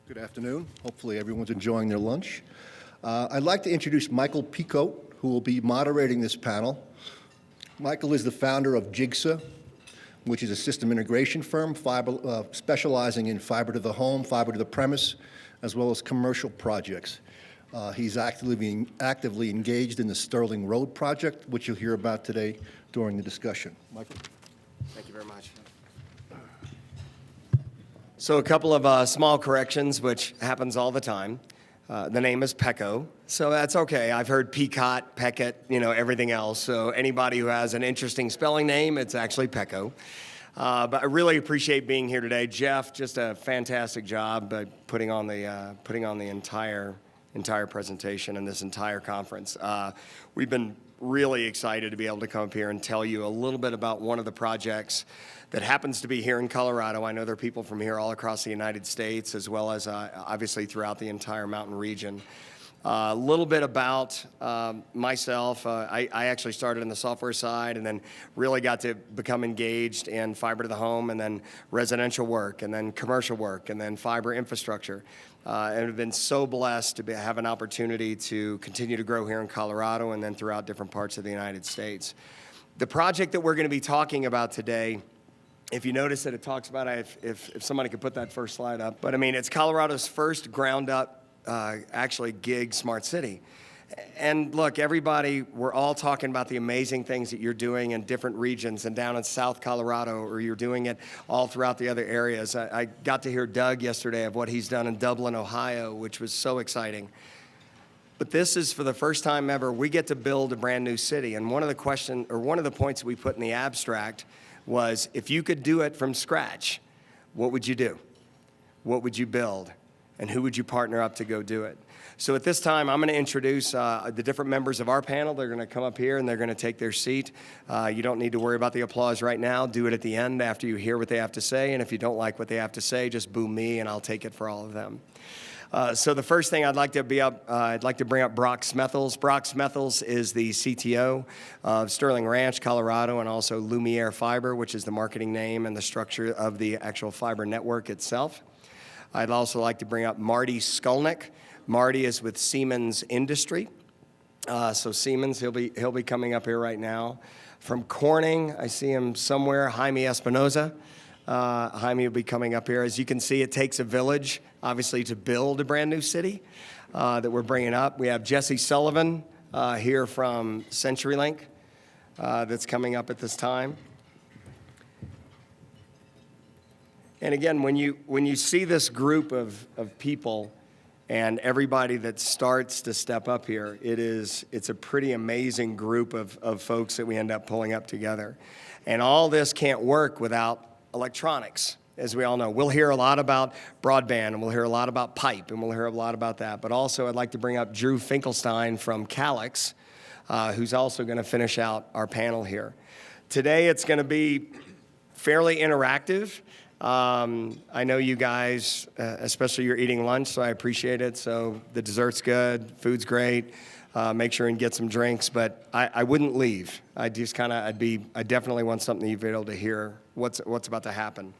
Good afternoon. Hopefully everyone's enjoying their lunch. I'd like to introduce Michael Pecot, who will be moderating this panel. Michael is the founder of Jiggsa, which is a system integration firm specializing in fiber to the home, fiber to the premise, as well as commercial projects. He's actively engaged in the Sterling Road project, which you'll hear about today during the discussion. Michael. Thank you very much. So a couple of small corrections, which happens all the time. The name is Pecot, so that's okay. I've heard Pecot, Pecot, everything else. So anybody who has an interesting spelling name, it's actually Pecot. But I really appreciate being here today. Jeff, just a fantastic job putting on the entire presentation and this entire conference. We've been really excited to be able to come up here and tell you a little bit about one of the projects that happens to be here in Colorado. I know there are people from here all across the United States, as well as obviously throughout the entire mountain region. A little bit about myself. I actually started on the software side and then really got to become engaged in fiber to the home and then residential work and then commercial work and then fiber infrastructure. And have been so blessed to have an opportunity to continue to grow here in Colorado and then throughout different parts of the United States. The project that we're going to be talking about today, if you notice that it talks about, if somebody could put that first slide up, but I mean, it's Colorado's first ground up, actually gig smart city. And look, everybody, we're all talking about the amazing things that you're doing in different regions and down in South Colorado, or you're doing it all throughout the other areas. I got to hear Doug yesterday of what he's done in Dublin, Ohio, which was so exciting. But this is for the first time ever, we get to build a brand new city. And one of the points that we put in the abstract was, if you could do it from scratch, what would you do? What would you build? And who would you partner up to go do it? So at this time, I'm going to introduce the different members of our panel. They're going to come up here and they're going to take their seat. You don't need to worry about the applause right now. Do it at the end after you hear what they have to say. And if you don't like what they have to say, just boo me and I'll take it for all of them. So the first thing I'd like to bring up Brock Smethills. Brock Smethills is the CTO of Sterling Ranch, Colorado, and also Lumiere Fiber, which is the marketing name and the structure of the actual fiber network itself. I'd also like to bring up Marty Skolnick. Marty is with Siemens Industry. So Siemens, he'll be coming up here right now. From Corning, I see him somewhere, Jaime Espinoza. Jaime will be coming up here. As you can see, it takes a village, obviously, to build a brand new city that we're bringing up. We have Jesse Sullivan here from CenturyLink that's coming up at this time. And again, when you see this group of people and everybody that starts to step up here, it's a pretty amazing group of folks that we end up pulling up together. And all this can't work without electronics, as we all know. We'll hear a lot about broadband, and we'll hear a lot about pipe, and we'll hear a lot about that. But also, I'd like to bring up Drew Finkelstein from Calix, who's also going to finish out our panel here. Today, it's going to be fairly interactive. I know you guys, especially you're eating lunch, so I appreciate it. So the dessert's good, food's great. Make sure and get some drinks, but I wouldn't leave. I definitely want something you'd be able to hear what's about to happen.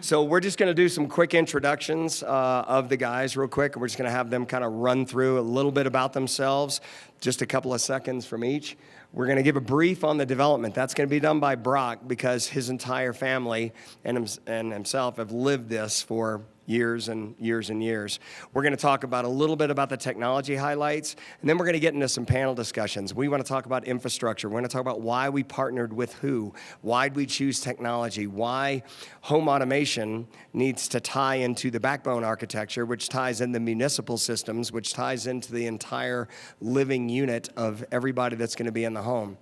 So we're just going to do some quick introductions of the guys real quick. We're just going to have them kind of run through a little bit about themselves, just a couple of seconds from each. We're going to give a brief on the development. That's going to be done by Brock because his entire family and himself have lived this for years and years and years. We're going to talk about a little bit about the technology highlights, and then we're going to get into some panel discussions. We want to talk about infrastructure. We're going to talk about why we partnered with who, why did we choose technology, why home automation needs to tie into the backbone architecture, which ties into municipal systems, which ties into the entire living unit of everybody that's going to be in the home.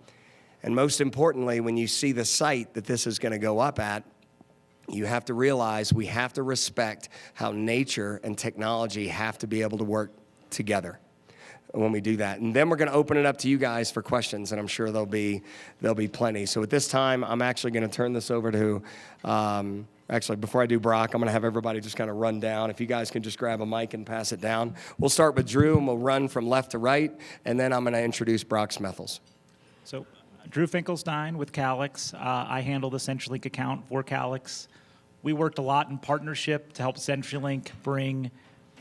And most importantly, when you see the site that this is going to go up at, you have to realize we have to respect how nature and technology have to be able to work together when we do that. And then we're going to open it up to you guys for questions, and I'm sure there'll be plenty. So at this time, I'm actually going to turn this over to, actually, before I do Brock, I'm going to have everybody just kind of run down. If you guys can just grab a mic and pass it down. We'll start with Drew, and we'll run from left to right, and then I'm going to introduce Brock Smethills. So Drew Finkelstein with Calix. I handle the CenturyLink account for Calix. We worked a lot in partnership to help CenturyLink bring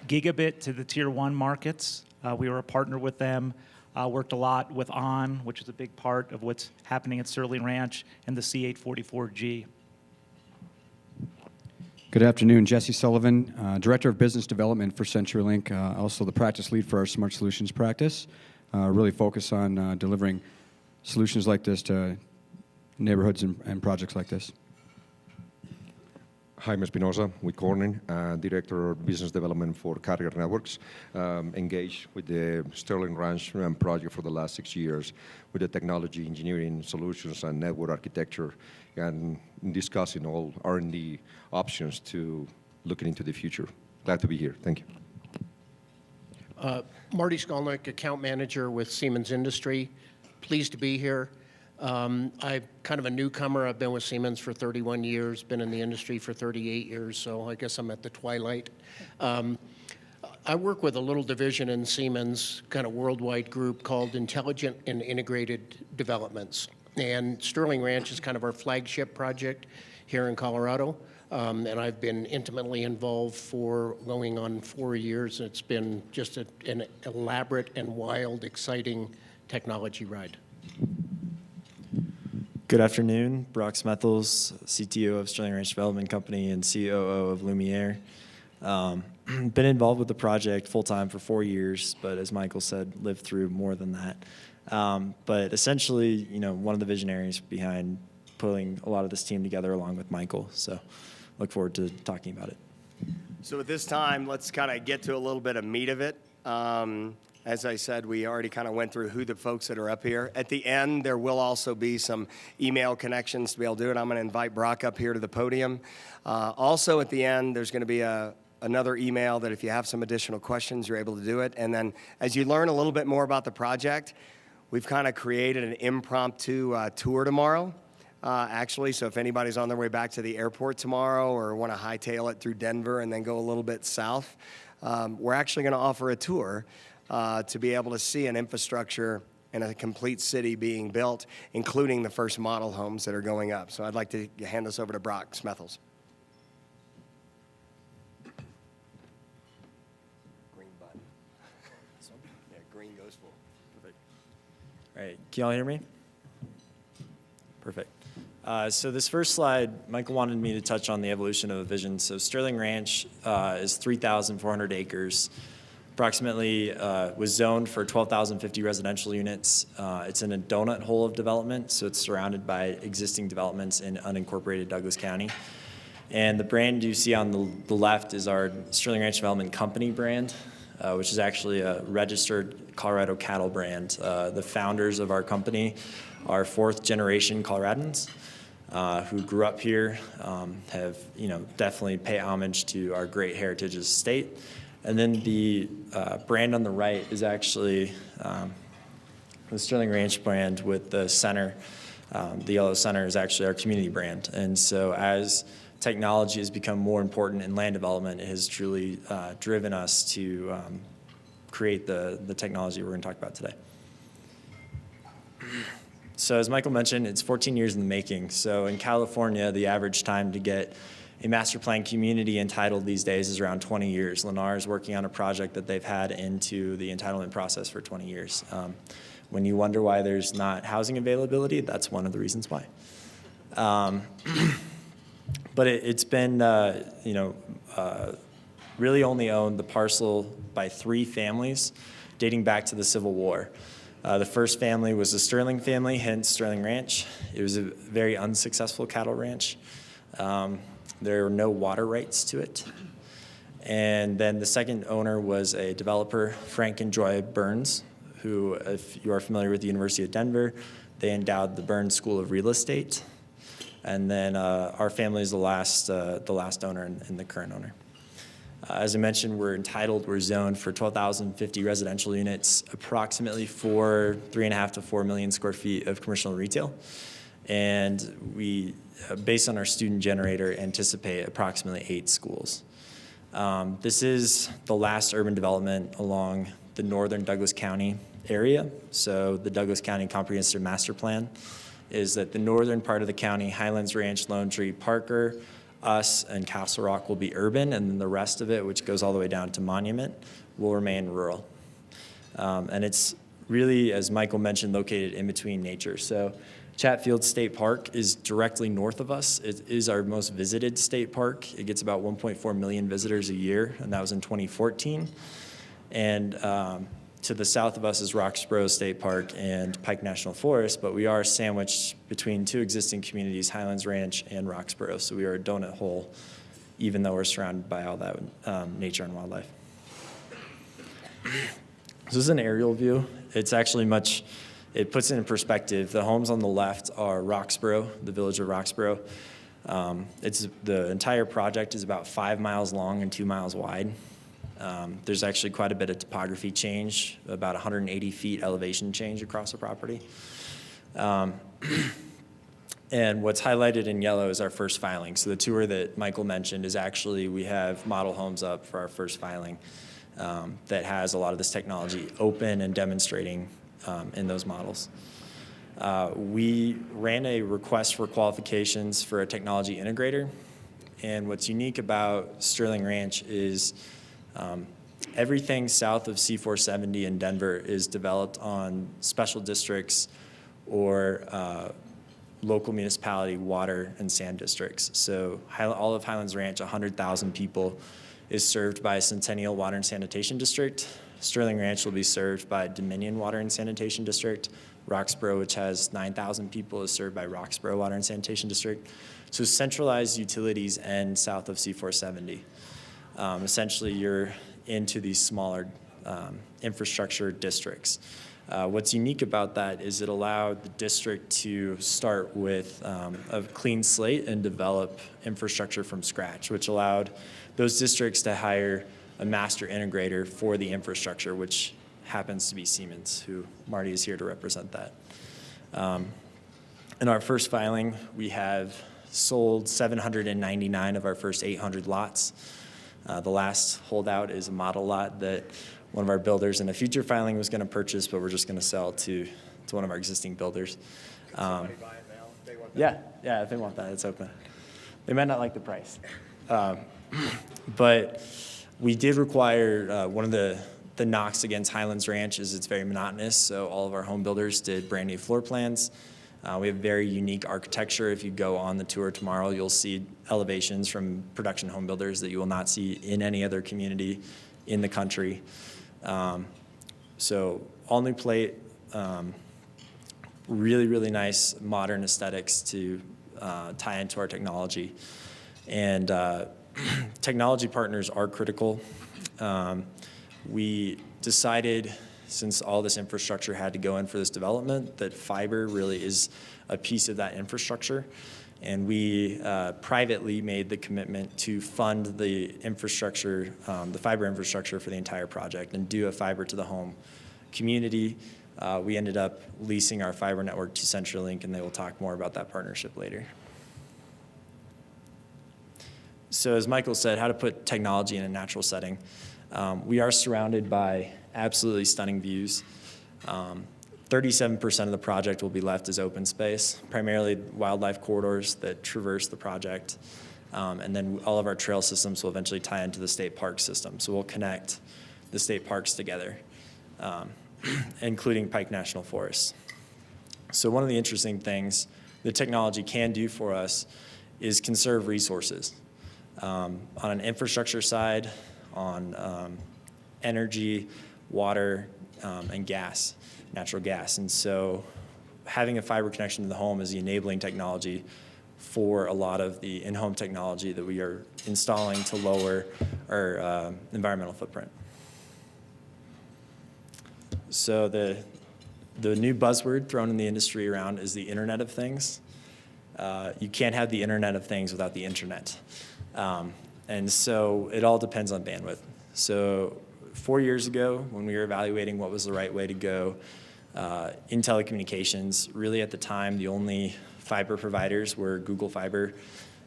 gigabit to the tier 1 markets. We were a partner with them, worked a lot with ON, which is a big part of what's happening at Sterling Ranch, and the C844G. Good afternoon, Jesse Sullivan, Director of Business Development for CenturyLink, also the practice lead for our Smart Solutions practice. Really focus on delivering solutions like this to neighborhoods and projects like this. Jaime Espinosa with Corning, Director of Business Development for Carrier Networks, engaged with the Sterling Ranch project for the last 6 years with the technology, engineering, solutions, and network architecture, and discussing all R&D options to looking into the future. Glad to be here. Thank you. Marty Skolnick, Account Manager with Siemens Industry. Pleased to be here. I'm kind of a newcomer. I've been with Siemens for 31 years, been in the industry for 38 years, so I guess I'm at the twilight. I work with a little division in Siemens, kind of worldwide group called Intelligent and Integrated Developments. And Sterling Ranch is kind of our flagship project here in Colorado. And I've been intimately involved for going on 4 years. It's been just an elaborate and wild, exciting technology ride. Good afternoon, Brock Smethills, CTO of Sterling Ranch Development Company and COO of Lumiere. Been involved with the project full-time for 4 years, but as Michael said, lived through more than that. But essentially, one of the visionaries behind putting a lot of this team together along with Michael. So look forward to talking about it. So at this time, let's kind of get to a little bit of meat of it. As I said, we already kind of went through who the folks that are up here. At the end, there will also be some email connections to be able to do it. I'm going to invite Brock up here to the podium. Also at the end, there's going to be another email that if you have some additional questions, you're able to do it. And then as you learn a little bit more about the project, we've kind of created an impromptu tour tomorrow. Actually, so if anybody's on their way back to the airport tomorrow or want to hightail it through Denver and then go a little bit south, we're actually going to offer a tour to be able to see an infrastructure and a complete city being built, including the first model homes that are going up. So I'd like to hand this over to Brock Smethills. Green button. Yeah, green goes full. Perfect. All right, can y'all hear me? Perfect. So this first slide, Michael wanted me to touch on the evolution of a vision. So Sterling Ranch is 3,400 acres. Approximately was zoned for 12,050 residential units. It's in a donut hole of development, so it's surrounded by existing developments in unincorporated Douglas County. And the brand you see on the left is our Sterling Ranch Development Company brand, which is actually a registered Colorado cattle brand. The founders of our company are fourth-generation Coloradans who grew up here, have definitely pay homage to our great heritage as a state. And then the brand on the right is actually the Sterling Ranch brand with the center. The yellow center is actually our community brand. And so as technology has become more important in land development, it has truly driven us to create the technology we're going to talk about today. So as Michael mentioned, it's 14 years in the making. So in California, the average time to get a master plan community entitled these days is around 20 years. Lennar is working on a project that they've had into the entitlement process for 20 years. When you wonder why there's not housing availability, that's one of the reasons why. But it's been, really only owned the parcel by 3 families dating back to the Civil War. The first family was the Sterling family, hence Sterling Ranch. It was a very unsuccessful cattle ranch. There were no water rights to it. And then the second owner was a developer, Frank and Joy Burns, who, if you are familiar with the University of Denver, they endowed the Burns School of Real Estate. And then our family is the last owner and the current owner. As I mentioned, we're zoned for 12,050 residential units, approximately 3.5 to 4 million square feet of commercial and retail. And we, based on our student generator, anticipate approximately 8 schools. This is the last urban development along the northern Douglas County area. So the Douglas County Comprehensive Master Plan is that the northern part of the county, Highlands Ranch, Lone Tree, Parker, us and Castle Rock will be urban, and then the rest of it, which goes all the way down to Monument, will remain rural. And it's really, as Michael mentioned, located in between nature. So Chatfield State Park is directly north of us. It is our most visited state park. It gets about 1.4 million visitors a year, and that was in 2014. And to the south of us is Roxborough State Park and Pike National Forest, but we are sandwiched between two existing communities, Highlands Ranch and Roxborough. So we are a donut hole, even though we're surrounded by all that nature and wildlife. This is an aerial view. It's actually it puts it in perspective. The homes on the left are Roxborough, the village of Roxborough. The entire project is about 5 miles long and 2 miles wide. There's actually quite a bit of topography change, about 180 feet elevation change across the property. And what's highlighted in yellow is our first filing. So the tour that Michael mentioned is actually, we have model homes up for our first filing that has a lot of this technology open and demonstrating in those models. We ran a request for qualifications for a technology integrator. And what's unique about Sterling Ranch is everything south of C470 in Denver is developed on special districts or local municipality water and sand districts. So all of Highlands Ranch, 100,000 people, is served by Centennial Water and Sanitation District. Sterling Ranch will be served by Dominion Water and Sanitation District. Roxborough, which has 9,000 people, is served by Roxborough Water and Sanitation District. So centralized utilities end south of C470. Essentially, you're into these smaller infrastructure districts. What's unique about that is it allowed the district to start with a clean slate and develop infrastructure from scratch, which allowed those districts to hire a master integrator for the infrastructure, which happens to be Siemens, who Marty is here to represent that. In our first filing, we have sold 799 of our first 800 lots. The last holdout is a model lot that one of our builders in a future filing was going to purchase, but we're just going to sell to one of our existing builders. Somebody buy it now? They want that? Yeah, if they want that, it's open. They might not like the price. But we did require one of the knocks against Highlands Ranch is it's very monotonous, so all of our home builders did brand new floor plans. We have very unique architecture. If you go on the tour tomorrow, you'll see elevations from production home builders that you will not see in any other community in the country. So all new plate, really, really nice modern aesthetics to tie into our technology. And technology partners are critical. We decided, since all this infrastructure had to go in for this development, that fiber really is a piece of that infrastructure. And we privately made the commitment to fund the infrastructure, the fiber infrastructure for the entire project and do a fiber to the home community. We ended up leasing our fiber network to CenturyLink, and they will talk more about that partnership later. So as Michael said, how to put technology in a natural setting. We are surrounded by absolutely stunning views. 37% of the project will be left as open space, primarily wildlife corridors that traverse the project. And then all of our trail systems will eventually tie into the state park system. So we'll connect the state parks together, including Pike National Forest. So one of the interesting things the technology can do for us is conserve resources. On an infrastructure side, on energy, water, and gas, natural gas. And so having a fiber connection to the home is the enabling technology for a lot of the in-home technology that we are installing to lower our environmental footprint. So the new buzzword thrown in the industry around is the Internet of Things. You can't have the Internet of Things without the internet. And so it all depends on bandwidth. So 4 years ago, when we were evaluating what was the right way to go in telecommunications, really at the time, the only fiber providers were Google Fiber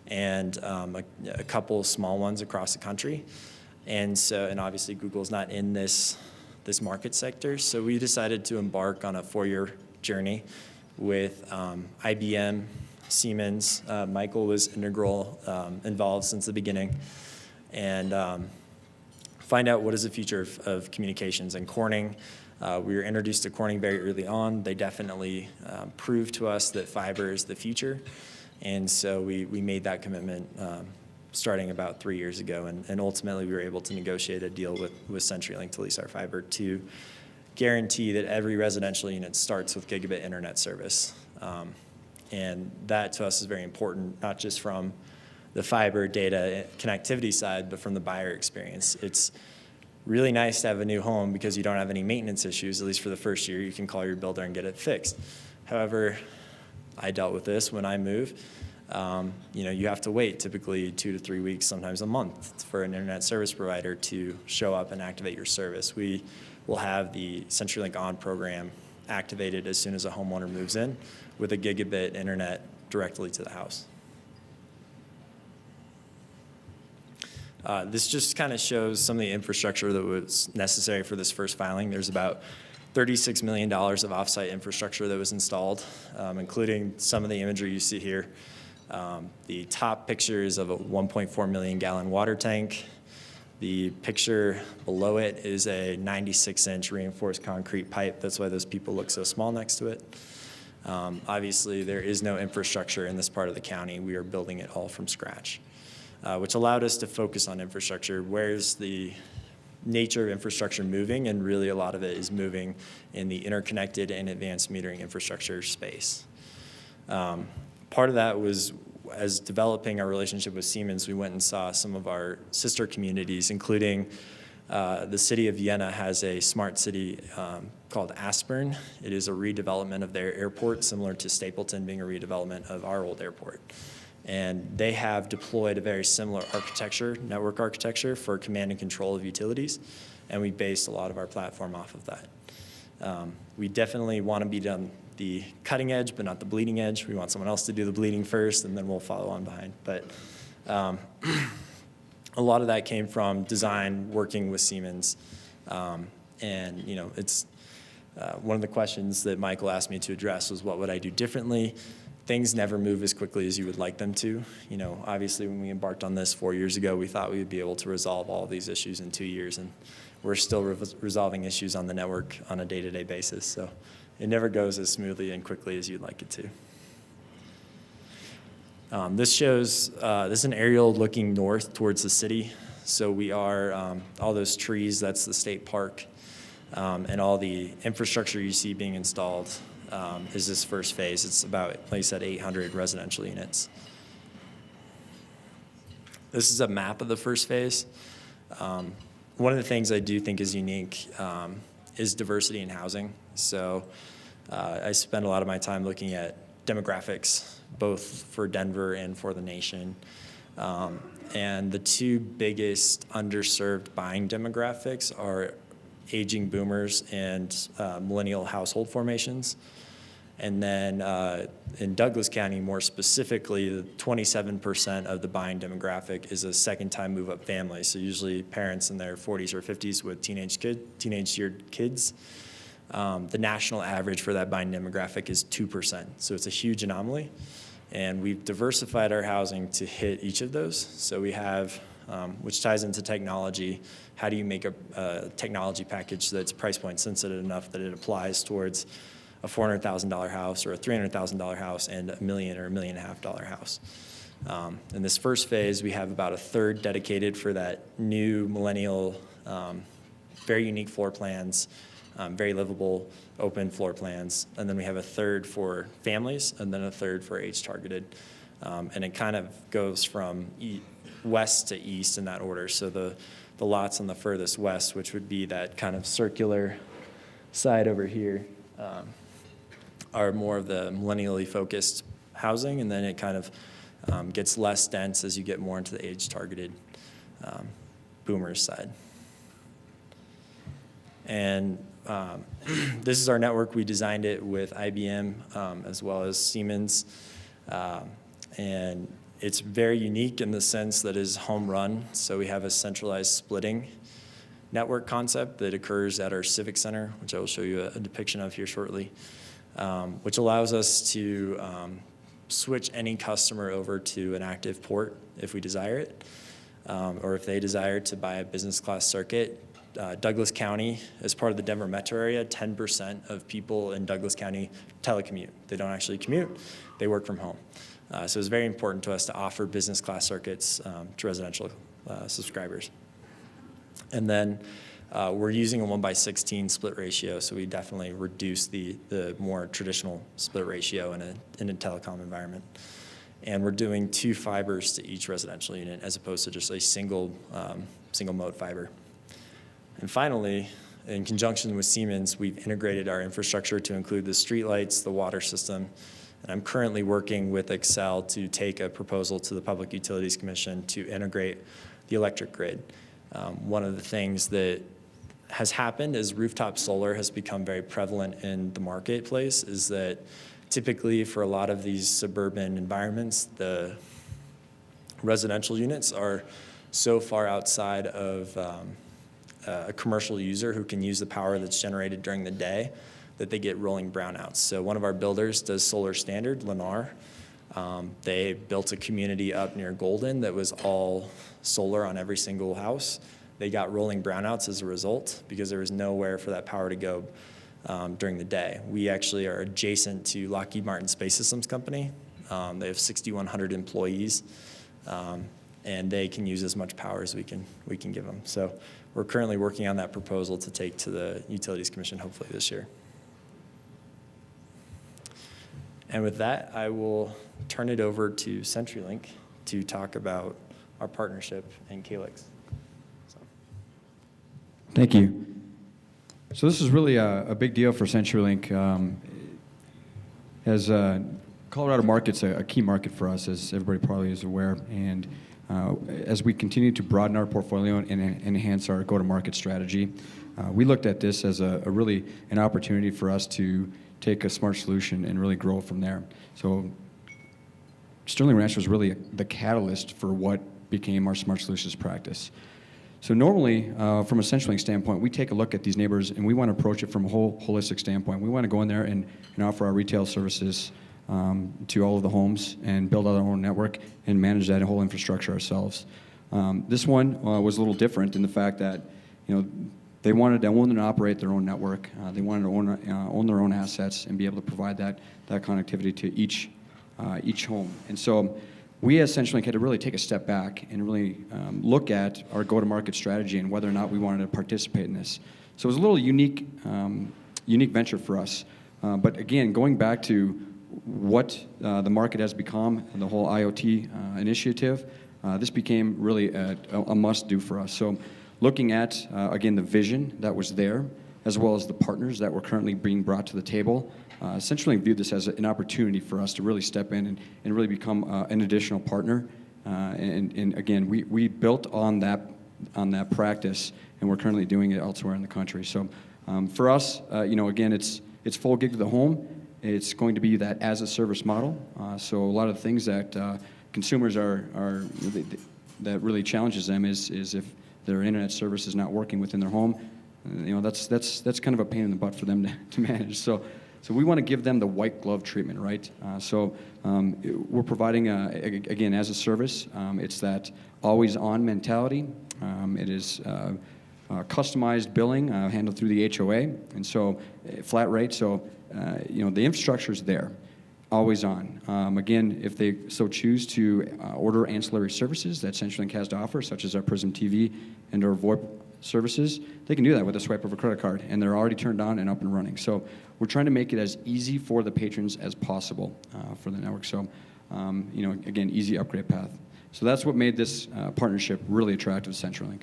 and a couple small ones across the country. And obviously Google's not in this market sector. So we decided to embark on a 4-year journey with IBM, Siemens. Michael was integral, involved since the beginning, and find out what is the future of communications. And Corning, we were introduced to Corning very early on. They definitely proved to us that fiber is the future, and so we made that commitment starting about 3 years ago, and ultimately we were able to negotiate a deal with CenturyLink to lease our fiber to guarantee that every residential unit starts with gigabit internet service. And that to us is very important, not just from the fiber data connectivity side, but from the buyer experience. It's really nice to have a new home because you don't have any maintenance issues, at least for the first year. You can call your builder and get it fixed. However, I dealt with this when I moved. You have to wait typically 2 to 3 weeks, sometimes a month, for an internet service provider to show up and activate your service. We will have the CenturyLink On program activated as soon as a homeowner moves in with a gigabit internet directly to the house. This just kind of shows some of the infrastructure that was necessary for this first filing. There's about $36 million of offsite infrastructure that was installed, including some of the imagery you see here. The top picture is of a 1.4 million gallon water tank. The picture below it is a 96-inch reinforced concrete pipe. That's why those people look so small next to it. Obviously, there is no infrastructure in this part of the county. We are building it all from scratch, which allowed us to focus on infrastructure. Where's the nature of infrastructure moving? And really a lot of it is moving in the interconnected and advanced metering infrastructure space. Part of that was, as developing our relationship with Siemens, we went and saw some of our sister communities, including the city of Vienna has a smart city called Aspern. It is a redevelopment of their airport, similar to Stapleton being a redevelopment of our old airport. And they have deployed a very similar architecture, network architecture, for command and control of utilities, and we based a lot of our platform off of that. We definitely want to be on the cutting edge, but not the bleeding edge. We want someone else to do the bleeding first, and then we'll follow on behind. But a lot of that came from design, working with Siemens, and it's one of the questions that Michael asked me to address was, what would I do differently? Things never move as quickly as you would like them to. Obviously, when we embarked on this 4 years ago, we thought we would be able to resolve all of these issues in 2 years, and we're still resolving issues on the network on a day-to-day basis. So it never goes as smoothly and quickly as you'd like it to. This shows, this is an aerial looking north towards the city. So we are, all those trees, that's the state park, and all the infrastructure you see being installed is this first phase. It's about, like I said, 800 residential units. This is a map of the first phase. One of the things I do think is unique is diversity in housing. So I spend a lot of my time looking at demographics, both for Denver and for the nation. And the two biggest underserved buying demographics are aging boomers and millennial household formations. And then in Douglas County, more specifically, the 27% of the buying demographic is a second-time move-up family. So usually parents in their 40s or 50s with teenage-year kids. The national average for that buying demographic is 2%. So it's a huge anomaly. And we've diversified our housing to hit each of those. So we have, which ties into technology, how do you make a technology package that's price point sensitive enough that it applies towards a $400,000 house or a $300,000 house and $1 million or $1.5 million house. In this first phase, we have about a third dedicated for that new millennial, very unique floor plans, very livable, open floor plans. And then we have a third for families and then a third for age targeted. And it kind of goes from west to east in that order. So the lots on the furthest west, which would be that kind of circular side over here, are more of the millennially focused housing, and then it kind of gets less dense as you get more into the age-targeted boomers side. And this is our network. We designed it with IBM as well as Siemens, and it's very unique in the sense that it's home run. So we have a centralized splitting network concept that occurs at our Civic Center, which I will show you a depiction of here shortly. Which allows us to switch any customer over to an active port if we desire it, or if they desire to buy a business class circuit. Douglas County, as part of the Denver metro area, 10% of people in Douglas County telecommute. They don't actually commute, they work from home. So it's very important to us to offer business class circuits to residential subscribers. And then we're using a 1/16 split ratio, so we definitely reduce the more traditional split ratio in a telecom environment. And we're doing 2 fibers to each residential unit as opposed to just a single mode fiber. And finally, in conjunction with Siemens, we've integrated our infrastructure to include the streetlights, the water system, and I'm currently working with Excel to take a proposal to the Public Utilities Commission to integrate the electric grid. One of the things that has happened as rooftop solar has become very prevalent in the marketplace is that typically for a lot of these suburban environments, the residential units are so far outside of a commercial user who can use the power that's generated during the day that they get rolling brownouts. So one of our builders does solar standard, Lennar. They built a community up near Golden that was all solar on every single house. They got rolling brownouts as a result because there was nowhere for that power to go during the day. We actually are adjacent to Lockheed Martin Space Systems Company. They have 6,100 employees, and they can use as much power as we can give them. So we're currently working on that proposal to take to the Utilities Commission hopefully this year. And with that, I will turn it over to CenturyLink to talk about our partnership in Calix. Thank you. So this is really a big deal for CenturyLink. As Colorado market's a key market for us, as everybody probably is aware, and as we continue to broaden our portfolio and enhance our go-to-market strategy, we looked at this as really an opportunity for us to take a smart solution and really grow from there. So Sterling Ranch was really the catalyst for what became our smart solutions practice. So normally, from a CenturyLink standpoint, we take a look at these neighbors and we want to approach it from a whole holistic standpoint. We want to go in there and offer our retail services to all of the homes and build out our own network and manage that whole infrastructure ourselves. This one was a little different in the fact that, they wanted to own and operate their own network. They wanted to own their own assets and be able to provide that connectivity to each home. And so we as CenturyLink had to really take a step back and really look at our go-to-market strategy and whether or not we wanted to participate in this. So it was a little unique venture for us. But again, going back to what the market has become and the whole IoT initiative, this became really a must-do for us. So looking at, again, the vision that was there, as well as the partners that were currently being brought to the table, CenturyLink viewed this as an opportunity for us to really step in and really become an additional partner. And again, we built on that practice, and we're currently doing it elsewhere in the country. So for us, again, it's full gig to the home. It's going to be that as a service model. So a lot of the things that consumers that really challenges them is if their internet service is not working within their home. That's kind of a pain in the butt for them to manage. So we want to give them the white glove treatment, right? We're providing, again, as a service, it's that always on mentality. It is customized billing handled through the HOA, and so flat rate. So, the infrastructure is there, always on. Again, if they so choose to order ancillary services that CenturyLink has to offer, such as our Prism TV and our VoIP services, they can do that with a swipe of a credit card, and they're already turned on and up and running. So we're trying to make it as easy for the patrons as possible for the network. So, again, easy upgrade path. So that's what made this partnership really attractive to CenturyLink.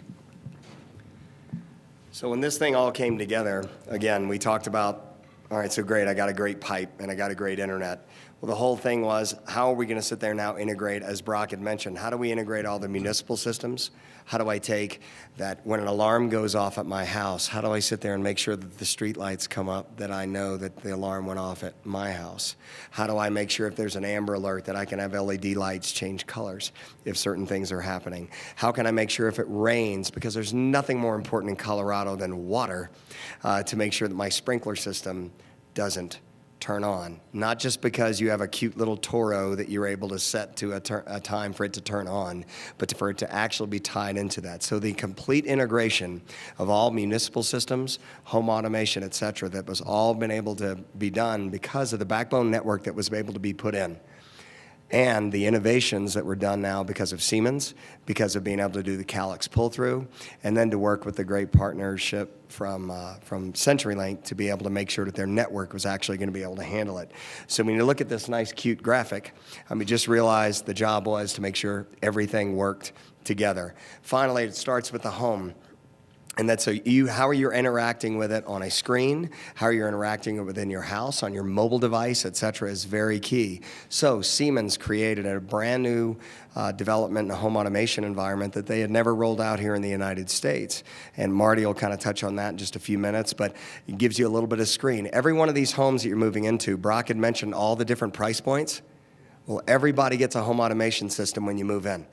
So when this thing all came together, again, we talked about, all right, so great, I got a great pipe and I got a great internet. Well, the whole thing was, how are we going to sit there now, integrate, as Brock had mentioned, how do we integrate all the municipal systems? How do I take that when an alarm goes off at my house, how do I sit there and make sure that the street lights come up, that I know that the alarm went off at my house? How do I make sure if there's an amber alert that I can have LED lights change colors if certain things are happening? How can I make sure if it rains, because there's nothing more important in Colorado than water, to make sure that my sprinkler system doesn't turn on. Not just because you have a cute little Toro that you're able to set to a time for it to turn on, but for it to actually be tied into that. So the complete integration of all municipal systems, home automation, et cetera, that was all been able to be done because of the backbone network that was able to be put in. And the innovations that were done now because of Siemens, because of being able to do the Calix pull-through, and then to work with the great partnership from CenturyLink to be able to make sure that their network was actually going to be able to handle it. So when you look at this nice, cute graphic, just realize the job was to make sure everything worked together. Finally, it starts with the home. And that's how are you interacting with it on a screen, how are you interacting it within your house, on your mobile device, et cetera, is very key. So Siemens created a brand new development in a home automation environment that they had never rolled out here in the United States. And Marty will kind of touch on that in just a few minutes, but it gives you a little bit of screen. Every one of these homes that you're moving into, Brock had mentioned all the different price points. Well, everybody gets a home automation system when you move in.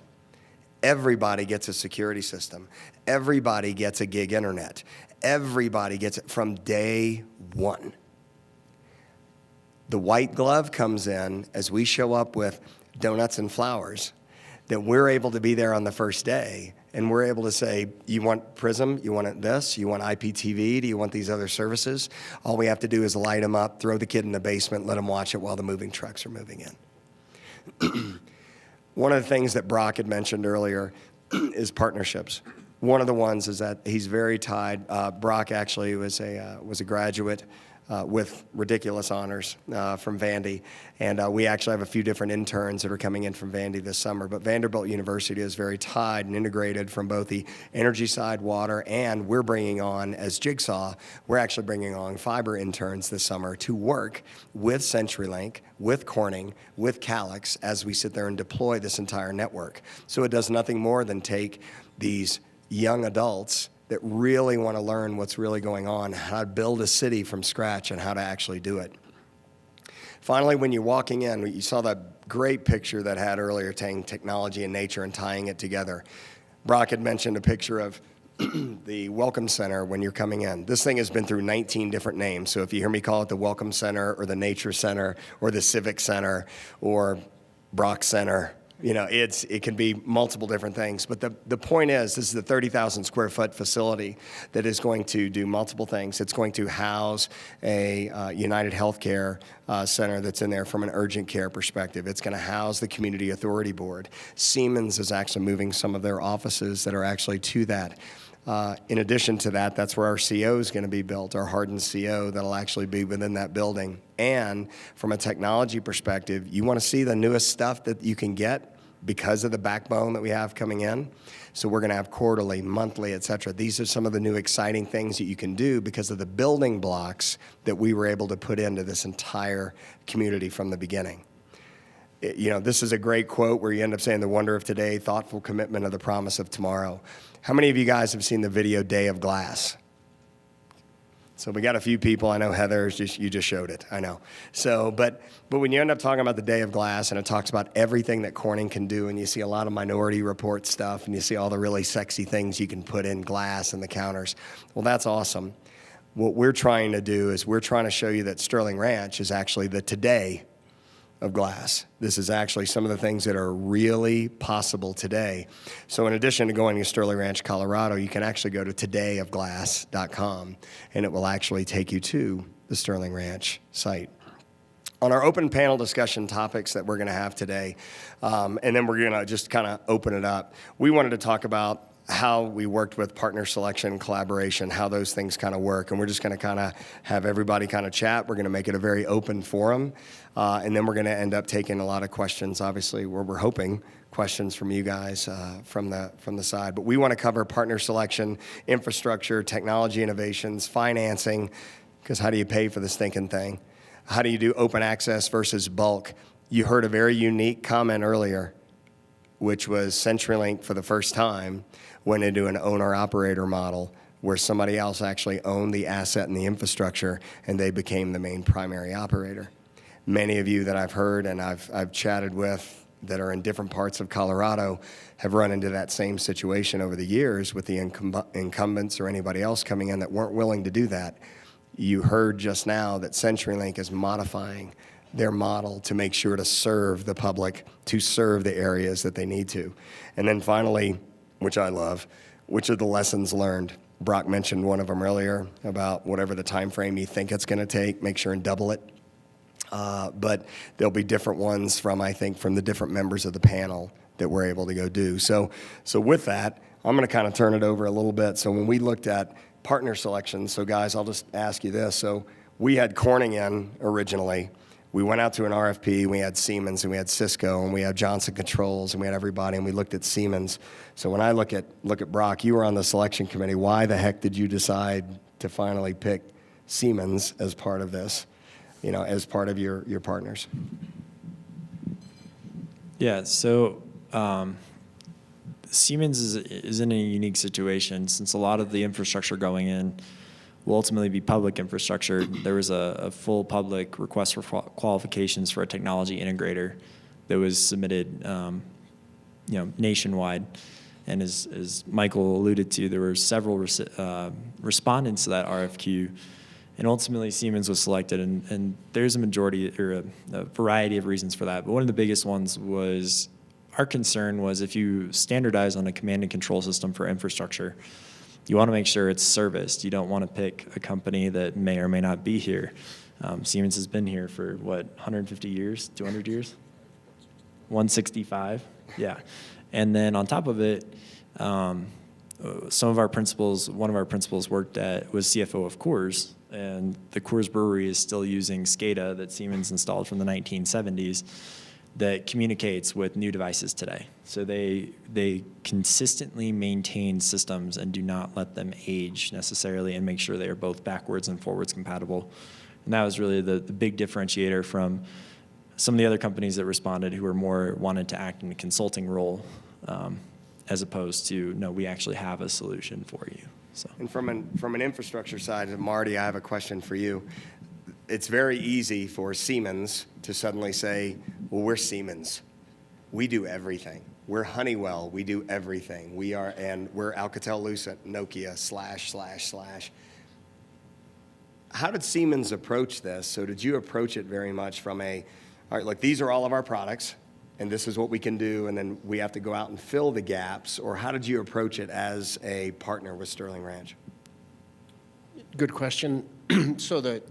Everybody gets a security system. Everybody gets a gig internet. Everybody gets it from day one. The white glove comes in as we show up with donuts and flowers, that we're able to be there on the first day, and we're able to say, you want Prism, you want this, you want IPTV, do you want these other services? All we have to do is light them up, throw the kid in the basement, let them watch it while the moving trucks are moving in. One of the things that Brock had mentioned earlier is partnerships. One of the ones is that he's very tied. Brock actually was a graduate with ridiculous honors from Vandy, and we actually have a few different interns that are coming in from Vandy this summer. But Vanderbilt University is very tied and integrated from both the energy side, water, and we're bringing on, as Jiggsa, we're actually bringing on fiber interns this summer to work with CenturyLink, with Corning, with Calix, as we sit there and deploy this entire network. So it does nothing more than take these young adults that really want to learn what's really going on, how to build a city from scratch and how to actually do it. Finally, when you're walking in, you saw that great picture that had earlier, taking technology and nature and tying it together. Brock had mentioned a picture of the Welcome Center when you're coming in. This thing has been through 19 different names, so if you hear me call it the Welcome Center or the Nature Center or the Civic Center or Brock Center, it can be multiple different things. But the point is, this is a 30,000 square foot facility that is going to do multiple things. It's going to house a United Healthcare center that's in there from an urgent care perspective. It's going to house the Community Authority Board. Siemens is actually moving some of their offices that are actually to that. In addition to that, that's where our CO is going to be built, our hardened CO that'll actually be within that building. And from a technology perspective, you want to see the newest stuff that you can get because of the backbone that we have coming in. So we're going to have quarterly, monthly, et cetera. These are some of the new exciting things that you can do because of the building blocks that we were able to put into this entire community from the beginning. This is a great quote where you end up saying, the wonder of today, thoughtful commitment of the promise of tomorrow. How many of you guys have seen the video Day of Glass? So we got a few people. I know Heather, you just showed it. I know. So, but when you end up talking about the Day of Glass and it talks about everything that Corning can do, and you see a lot of Minority Report stuff, and you see all the really sexy things you can put in glass and the counters. Well, that's awesome. What we're trying to do is we're trying to show you that Sterling Ranch is actually the today of glass. This is actually some of the things that are really possible today. So in addition to going to Sterling Ranch, Colorado, you can actually go to todayofglass.com, and it will actually take you to the Sterling Ranch site. On our open panel discussion topics that we're going to have today, and then we're going to just kind of open it up, we wanted to talk about how we worked with partner selection and collaboration, how those things kind of work. And we're just going to kind of have everybody kind of chat. We're going to make it a very open forum. And then we're going to end up taking a lot of questions, obviously, where we're hoping questions from you guys from the side. But we want to cover partner selection, infrastructure, technology innovations, financing, because how do you pay for this stinking thing? How do you do open access versus bulk? You heard a very unique comment earlier, which was CenturyLink for the first time went into an owner-operator model where somebody else actually owned the asset and the infrastructure, and they became the main primary operator. Many of you that I've heard and I've chatted with that are in different parts of Colorado have run into that same situation over the years with the incumbents or anybody else coming in that weren't willing to do that. you heard just now that CenturyLink is modifying their model to make sure to serve the public, to serve the areas that they need to. And then finally, which I love, which are the lessons learned? Brock mentioned one of them earlier about whatever the time frame you think it's going to take, make sure and double it. But there'll be different ones from, I think, from the different members of the panel that we're able to go do. So with that, I'm going to kind of turn it over a little bit. So when we looked at partner selection, so guys, I'll just ask you this. So we had Corning in originally. We went out to an RFP. We had Siemens and we had Cisco and we had Johnson Controls and we had everybody and we looked at Siemens. So when I look at Brock, you were on the selection committee. Why the heck did you decide to finally pick Siemens as part of this, you know, as part of your partners? Yeah, so Siemens is in a unique situation since a lot of the infrastructure going in will ultimately be public infrastructure. There was a full public request for qualifications for a technology integrator that was submitted, nationwide. And as Michael alluded to, there were several respondents to that RFQ, and ultimately Siemens was selected. And there's a majority or a variety of reasons for that. But one of the biggest ones was our concern was if you standardize on a command and control system for infrastructure, you want to make sure it's serviced. You don't want to pick a company that may or may not be here. Siemens has been here for, 150 years, 200 years? 165, yeah. And then on top of it, one of our principals was CFO of Coors, and the Coors Brewery is still using SCADA that Siemens installed from the 1970s. That communicates with new devices today. So they consistently maintain systems and do not let them age necessarily and make sure they are both backwards and forwards compatible. And that was really the big differentiator from some of the other companies that responded who were more wanted to act in a consulting role as opposed to, no, we actually have a solution for you. So. And from an infrastructure side, Marty, I have a question for you. It's very easy for Siemens to suddenly say, well, we're Siemens. We do everything. We're Honeywell. We do everything. We're Alcatel-Lucent, Nokia, //. How did Siemens approach this? So did you approach it very much from all right, look, these are all of our products, and this is what we can do, and then we have to go out and fill the gaps? Or how did you approach it as a partner with Sterling Ranch? Good question. So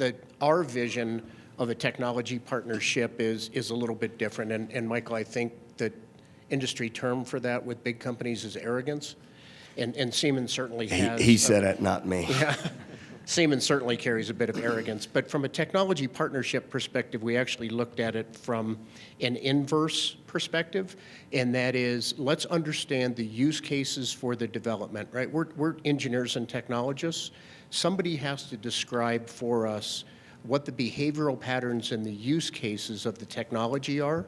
our vision of a technology partnership is a little bit different. And Michael, I think the industry term for that with big companies is arrogance. And Siemens certainly has. He said it, not me. Yeah. Siemens certainly carries a bit of arrogance. But from a technology partnership perspective, we actually looked at it from an inverse perspective. And that is, let's understand the use cases for the development, right? We're engineers and technologists. Somebody has to describe for us what the behavioral patterns and the use cases of the technology are,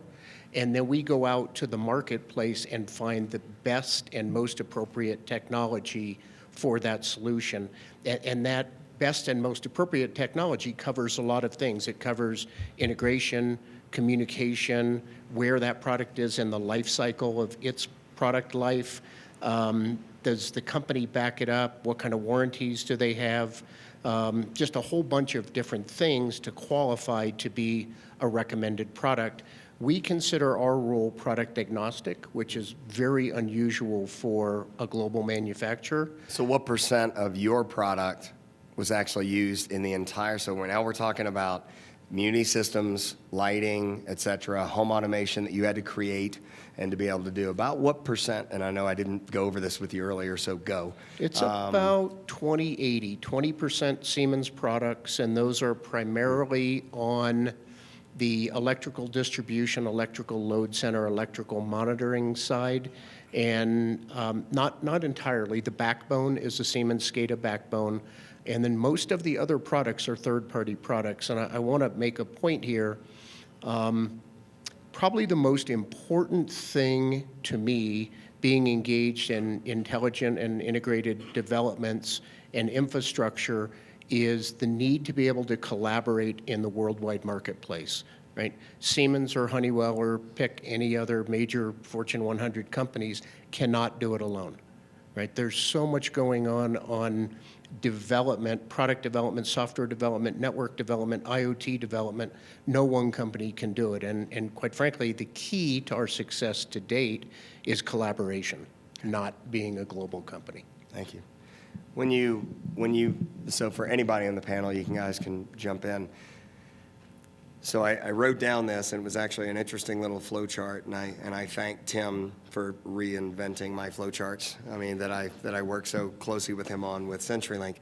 and then we go out to the marketplace and find the best and most appropriate technology for that solution. And that best and most appropriate technology covers a lot of things. It covers integration, communication, where that product is in the life cycle of its product life. Does the company back it up? What kind of warranties do they have? Just a whole bunch of different things to qualify to be a recommended product. We consider our role product agnostic, which is very unusual for a global manufacturer. So what % of your product was actually used in the entire, so now we're talking about Muni systems, lighting, et cetera, home automation that you had to create and to be able to do. About what %, and I know I didn't go over this with you earlier, so go. It's about 20/80, 20% Siemens products, and those are primarily on the electrical distribution, electrical load center, electrical monitoring side, and not entirely. The backbone is the Siemens SCADA backbone, and then most of the other products are third-party products. And I want to make a point here. Probably the most important thing to me being engaged in intelligent and integrated developments and infrastructure is the need to be able to collaborate in the worldwide marketplace, right? Siemens or Honeywell or pick any other major Fortune 100 companies cannot do it alone. right? There's so much going on development, product development, software development, network development, IoT development. No one company can do it. And quite frankly, the key to our success to date is collaboration, not being a global company. Thank you. So for anybody on the panel, you guys can jump in. So I wrote down this, and it was actually an interesting little flow chart, and I thank Tim for reinventing my flow charts. I mean, that I work so closely with him on with CenturyLink.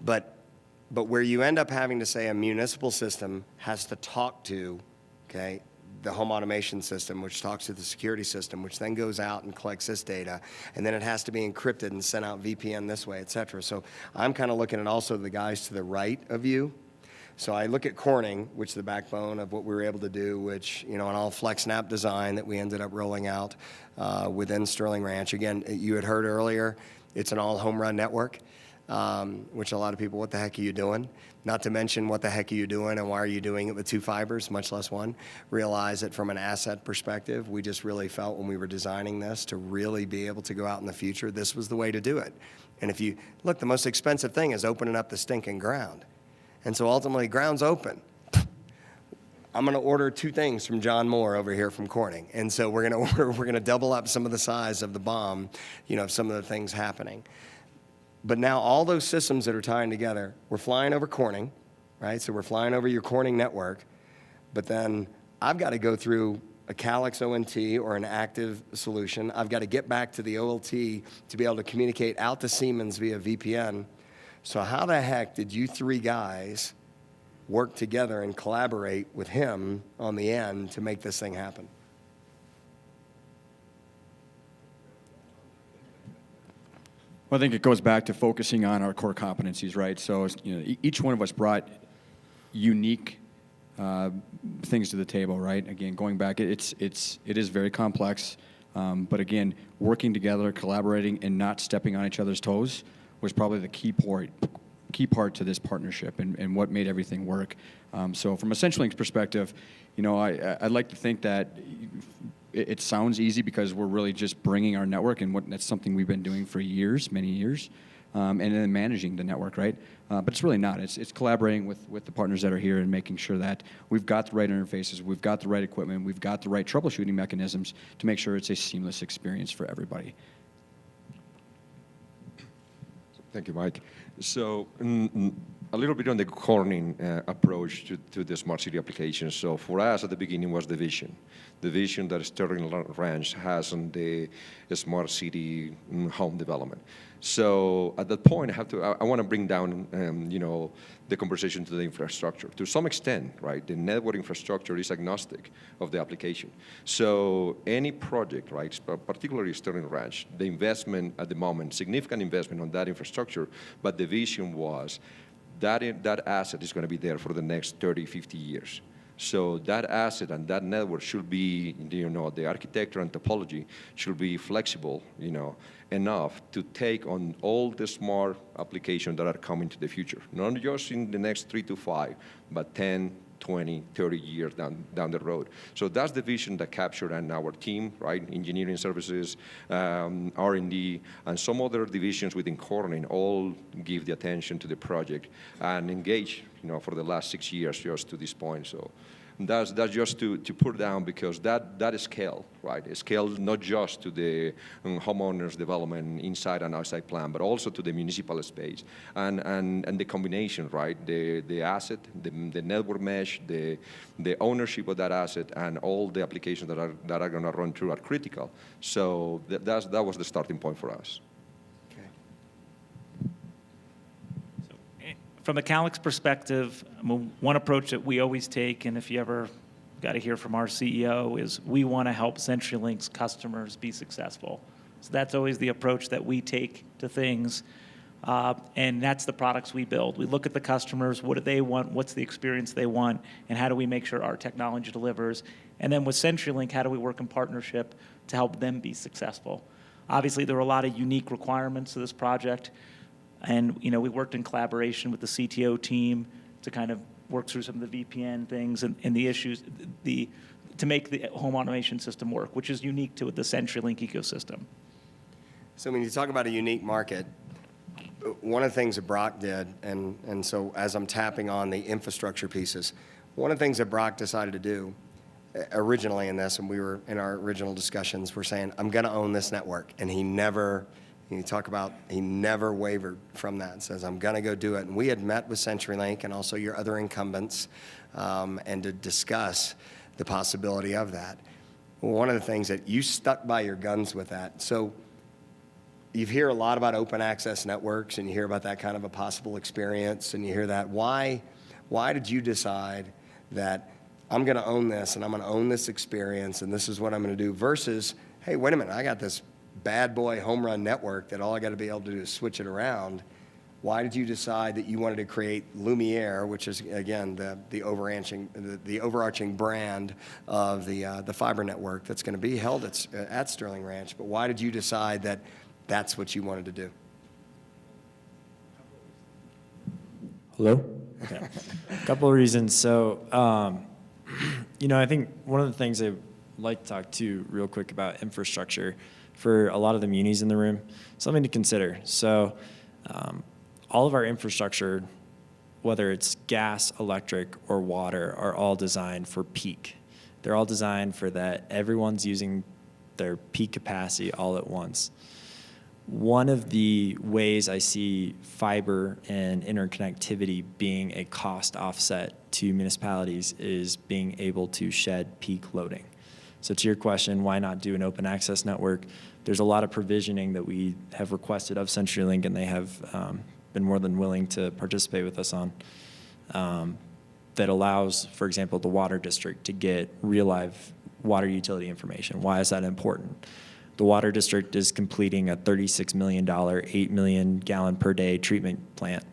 But where you end up having to say a municipal system has to talk to, okay, the home automation system, which talks to the security system, which then goes out and collects this data, and then it has to be encrypted and sent out VPN this way, et cetera. So I'm kind of looking at also the guys to the right of you. So I look at Corning, which is the backbone of what we were able to do, which, you know, an all FlexNAP design that we ended up rolling out within Sterling Ranch. Again, you had heard earlier, it's an all home run network, which a lot of people, what the heck are you doing? Not to mention what the heck are you doing and why are you doing it with 2 fibers, much less 1. Realize that from an asset perspective, we just really felt when we were designing this to really be able to go out in the future, this was the way to do it. And if you, look, the most expensive thing is opening up the stinking ground. And so ultimately, ground's open. I'm going to order 2 things from John Moore over here from Corning. And so we're going to double up some of the size of the BOM, you know, of some of the things happening. But now all those systems that are tying together, we're flying over Corning, right? So we're flying over your Corning network. But then I've got to go through a Calix ONT or an active solution. I've got to get back to the OLT to be able to communicate out to Siemens via VPN. So how the heck did you 3 guys work together and collaborate with him on the end to make this thing happen? Well, I think it goes back to focusing on our core competencies, right? So, you know, each one of us brought unique things to the table, right? Again, going back, it is very complex, but again, working together, collaborating, and not stepping on each other's toes was probably the key part to this partnership and what made everything work. So from a CenturyLink's perspective, you know, I'd like to think that it sounds easy because we're really just bringing our network, and that's something we've been doing for years, many years, and then managing the network, right? But it's really not. It's collaborating with the partners that are here and making sure that we've got the right interfaces, we've got the right equipment, we've got the right troubleshooting mechanisms to make sure it's a seamless experience for everybody. Thank you, Mike. So a little bit on the Corning approach to the smart city application. So for us at the beginning was the vision that Sterling Ranch has on the smart city home development. So at that point, I want to bring down, you know, the conversation to the infrastructure. To some extent, right, the network infrastructure is agnostic of the application. So any project, right, particularly Sterling Ranch, the investment at the moment, significant investment on that infrastructure, but the vision was that asset is going to be there for the next 30, 50 years. So that asset and that network should be, you know, the architecture and topology should be flexible, you know, enough to take on all the smart applications that are coming to the future, not just in the next 3 to 5, but 10, 20, 30 years down the road. So that's the vision that captured in our team, right? Engineering services, R&D, and some other divisions within Corning all give the attention to the project and engage, you know, for the last 6 years just to this point. So that's just to put down because that is scale, right? It's scale not just to the homeowners development inside and outside plan, but also to the municipal space and the combination, right? The asset, the network mesh, the ownership of that asset, and all the applications that are going to run through are critical. So that was the starting point for us. From a Calix perspective, one approach that we always take, and if you ever got to hear from our CEO, is we want to help CenturyLink's customers be successful. So that's always the approach that we take to things, and that's the products we build. We look at the customers, what do they want, what's the experience they want, and how do we make sure our technology delivers. And then with CenturyLink, how do we work in partnership to help them be successful? Obviously, there are a lot of unique requirements to this project. And, you know, we worked in collaboration with the CTO team to kind of work through some of the VPN things and the issues, to make the home automation system work, which is unique to the CenturyLink ecosystem. So when you talk about a unique market, one of the things that Brock did, and so as I'm tapping on the infrastructure pieces, one of the things that Brock decided to do originally in this, and we were in our original discussions, we're saying, I'm going to own this network. And he never wavered from that and says, I'm going to go do it. And we had met with CenturyLink and also your other incumbents and to discuss the possibility of that. Well, one of the things that you stuck by your guns with that. So you hear a lot about open access networks and you hear about that kind of a possible experience and you hear that. Why did you decide that I'm going to own this and I'm going to own this experience and this is what I'm going to do versus, hey, wait a minute, I got this bad boy home run network that all I got to be able to do is switch it around. Why did you decide that you wanted to create Lumiere, which is, again, the overarching brand of the fiber network that's going to be held at Sterling Ranch? But why did you decide that that's what you wanted to do? Hello? Okay. A couple of reasons. So, I think one of the things I'd like to talk to real quick about infrastructure for a lot of the munis in the room, something to consider. So, all of our infrastructure, whether it's gas, electric, or water, are all designed for peak. They're all designed for that everyone's using their peak capacity all at once. One of the ways I see fiber and interconnectivity being a cost offset to municipalities is being able to shed peak loading. So to your question, why not do an open access network? There's a lot of provisioning that we have requested of CenturyLink, and they have been more than willing to participate with us on, that allows, for example, the water district to get real live water utility information. Why is that important? The water district is completing a $36 million, 8 million gallon per day treatment plant.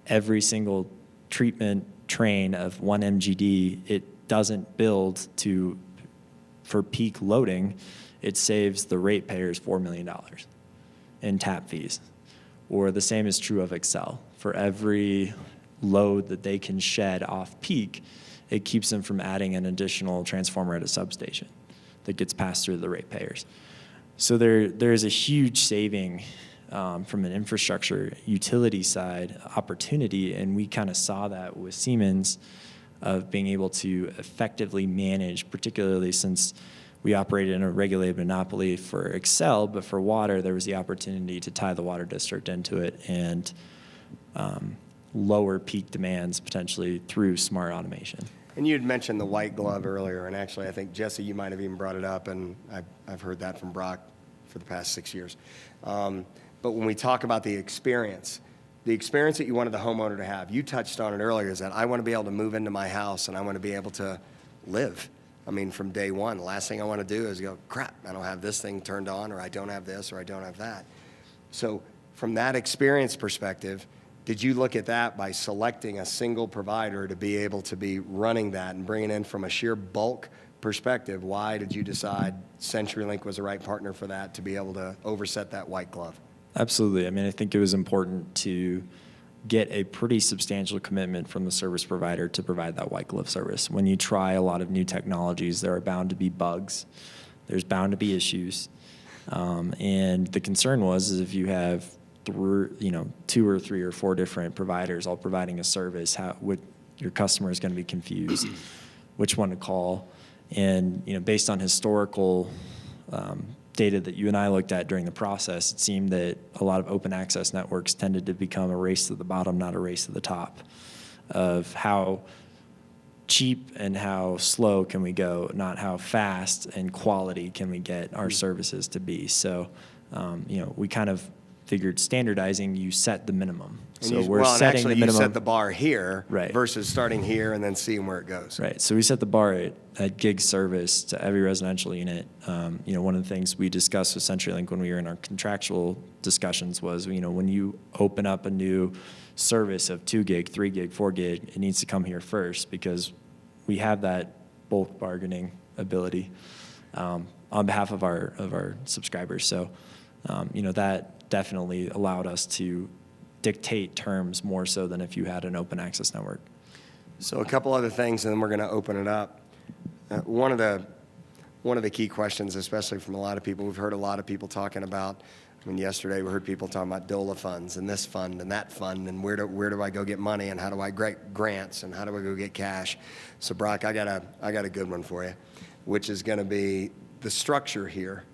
Every single treatment train of 1 MGD, it doesn't build for peak loading. It saves the ratepayers $4 million in tap fees. Or the same is true of Excel. For every load that they can shed off peak, it keeps them from adding an additional transformer at a substation that gets passed through the ratepayers. So there is a huge saving from an infrastructure utility side opportunity, and we kind of saw that with Siemens of being able to effectively manage, particularly since we operated in a regulated monopoly for Excel, but for water, there was the opportunity to tie the water district into it and lower peak demands potentially through smart automation. And you had mentioned the white glove earlier, and actually I think, Jesse, you might have even brought it up, and I've heard that from Brock for the past 6 years. But when we talk about the experience that you wanted the homeowner to have, you touched on it earlier, is that I want to be able to move into my house and I want to be able to live. I mean, from day one, the last thing I want to do is go, crap, I don't have this thing turned on, or I don't have this, or I don't have that. So from that experience perspective, did you look at that by selecting a single provider to be able to be running that and bringing in from a sheer bulk perspective? Why did you decide CenturyLink was the right partner for that to be able to overset that white glove? Absolutely. I mean, I think it was important to get a pretty substantial commitment from the service provider to provide that white glove service. When you try a lot of new technologies, there are bound to be bugs. There's bound to be issues. And the concern was is if you have 2 or 3 or 4 different providers all providing a service, your customer is going to be confused which one to call. And based on historical data that you and I looked at during the process, it seemed that a lot of open access networks tended to become a race to the bottom, not a race to the top, of how cheap and how slow can we go, not how fast and quality can we get our services to be. So, we kind of figured standardizing, you set the minimum. So we're setting the minimum. You set the bar here, right, versus starting here and then seeing where it goes. Right. So we set the bar at gig service to every residential unit. One of the things we discussed with CenturyLink when we were in our contractual discussions was, when you open up a new service of 2 gig, 3 gig, 4 gig, it needs to come here first because we have that bulk bargaining ability on behalf of our subscribers. So, that definitely allowed us to dictate terms more so than if you had an open access network. So a couple other things, and then we're going to open it up. One of the key questions, especially from a lot of people, we've heard a lot of people talking about I mean, yesterday we heard people talking about DOLA funds and this fund and that fund and where do I go get money and how do I get grants and how do I go get cash? So Brock, I got a good one for you, which is going to be the structure here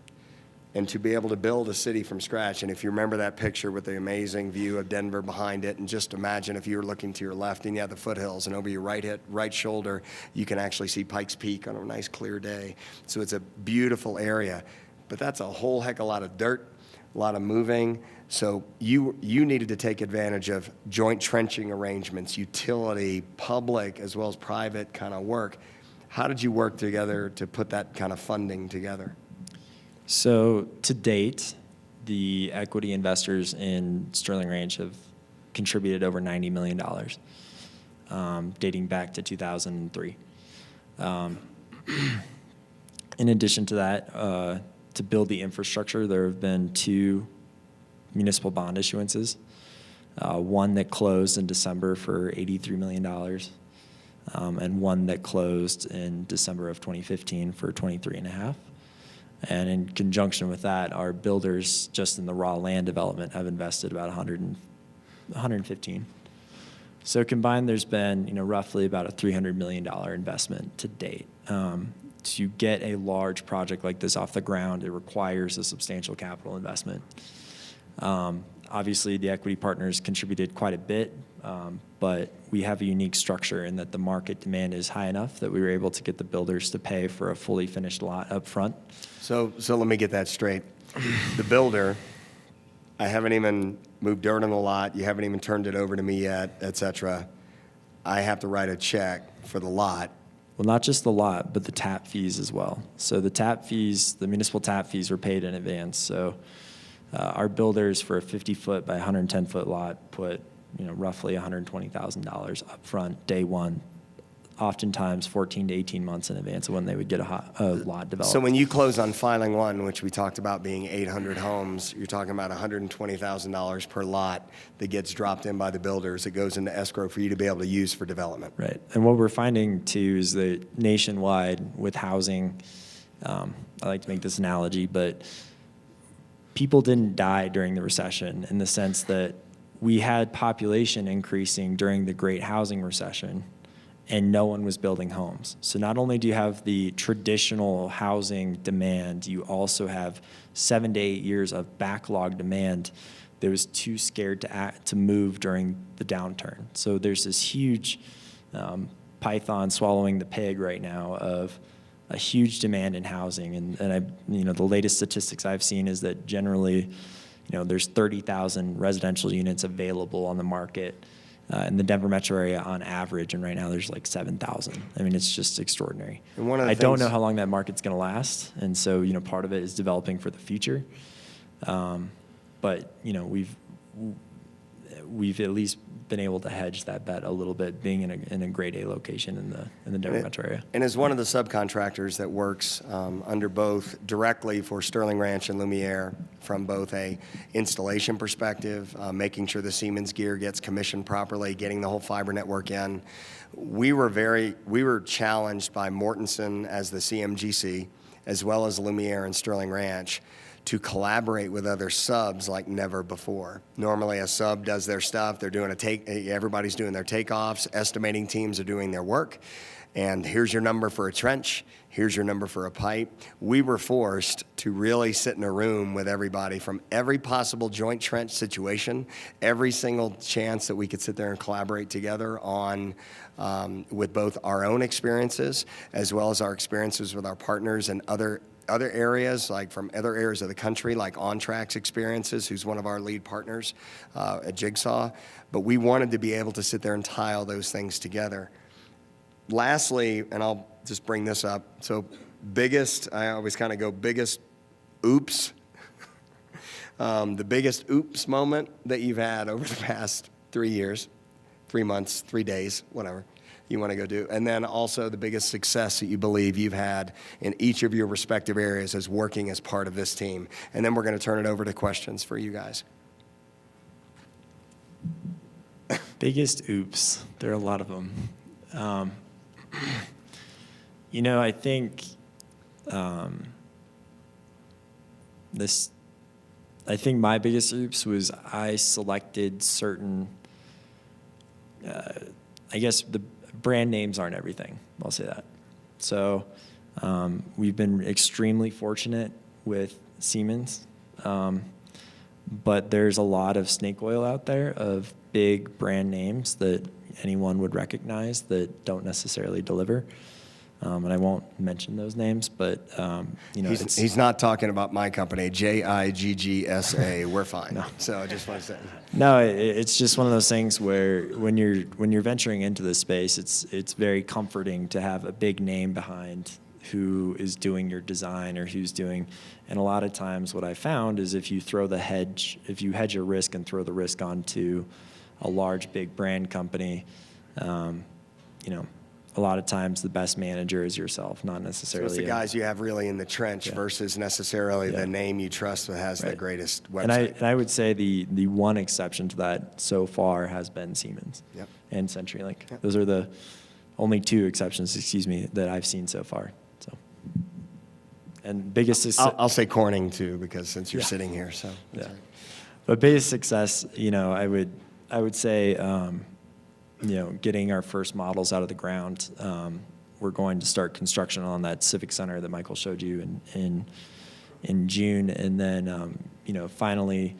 and to be able to build a city from scratch. And if you remember that picture with the amazing view of Denver behind it, and just imagine if you were looking to your left and you have the foothills, and over your right shoulder, you can actually see Pikes Peak on a nice clear day. So it's a beautiful area, but that's a whole heck of a lot of dirt, a lot of moving. So you needed to take advantage of joint trenching arrangements, utility, public, as well as private kind of work. How did you work together to put that kind of funding together? So to date, the equity investors in Sterling Ranch have contributed over $90 million, dating back to 2003. In addition to that, to build the infrastructure, there have been 2 municipal bond issuances, one that closed in December for $83 million, and one that closed in December of 2015 for $23.5. And in conjunction with that, our builders just in the raw land development have invested about 115. So combined, there's been roughly about a $300 million investment to date. To get a large project like this off the ground, it requires a substantial capital investment. Obviously, the equity partners contributed quite a bit, but we have a unique structure in that the market demand is high enough that we were able to get the builders to pay for a fully finished lot up front. So let me get that straight. The builder, I haven't even moved dirt on the lot, you haven't even turned it over to me yet, et cetera. I have to write a check for the lot. Well, not just the lot, but the tap fees as well. So the tap fees, the municipal tap fees were paid in advance. So our builders for a 50-foot by 110-foot lot put roughly $120,000 up front, day one, oftentimes 14 to 18 months in advance of when they would get a lot developed. So when you close on filing one, which we talked about being 800 homes, you're talking about $120,000 per lot that gets dropped in by the builders. It goes into escrow for you to be able to use for development. Right. And what we're finding, too, is that nationwide with housing, I like to make this analogy, but people didn't die during the recession in the sense that we had population increasing during the Great Housing Recession, and no one was building homes. So not only do you have the traditional housing demand, you also have 7 to 8 years of backlog demand that was too scared to move during the downturn. So there's this huge python swallowing the pig right now of a huge demand in housing. And the latest statistics I've seen is that generally, there's 30,000 residential units available on the market in the Denver metro area on average, and right now there's like 7,000. I mean, it's just extraordinary. And one of the I don't things- know how long that market's going to last, and so part of it is developing for the future. But we've at least been able to hedge that bet a little bit, being in a grade A location in the Denver metro area. And as one of the subcontractors that works under both directly for Sterling Ranch and Lumiere, from both a installation perspective, making sure the Siemens gear gets commissioned properly, getting the whole fiber network in, we were challenged by Mortenson as the CMGC, as well as Lumiere and Sterling Ranch, to collaborate with other subs like never before. Normally a sub does their stuff, they're doing everybody's doing their takeoffs, estimating teams are doing their work, and here's your number for a trench, here's your number for a pipe. We were forced to really sit in a room with everybody from every possible joint trench situation, every single chance that we could sit there and collaborate together on with both our own experiences as well as our experiences with our partners and other areas, like from other areas of the country, like On-Track's experiences, who's one of our lead partners at Jiggsa. But we wanted to be able to sit there and tile those things together. Lastly, and I'll just bring this up, so I always kind of go biggest oops. The biggest oops moment that you've had over the past 3 years, 3 months, 3 days, whatever you want to go do. And then also the biggest success that you believe you've had in each of your respective areas as working as part of this team. And then we're going to turn it over to questions for you guys. Biggest oops. There are a lot of them. I think this I think my biggest oops was I selected certain, I guess the brand names aren't everything. I'll say that. So we've been extremely fortunate with Siemens, but there's a lot of snake oil out there of big brand names that anyone would recognize that don't necessarily deliver. And I won't mention those names, but He's not talking about my company, Jiggsa. We're fine. No. So I just want to say. No, it's just one of those things where when you're venturing into this space, it's very comforting to have a big name behind who is doing your design or who's doing. And a lot of times, what I found is if you hedge your risk and throw the risk onto a large, big brand company, a lot of times the best manager is yourself, not necessarily. So it's the guys you have really in the trench versus necessarily the name you trust that has the greatest website. And I would say the one exception to that so far has been Siemens and CenturyLink. Yep. Those are the only two exceptions, that I've seen so far. So, and biggest I'll say Corning too, because since you're sitting here, so. That's right. But biggest success, I would say, getting our first models out of the ground. We're going to start construction on that civic center that Michael showed you in June, and then finally,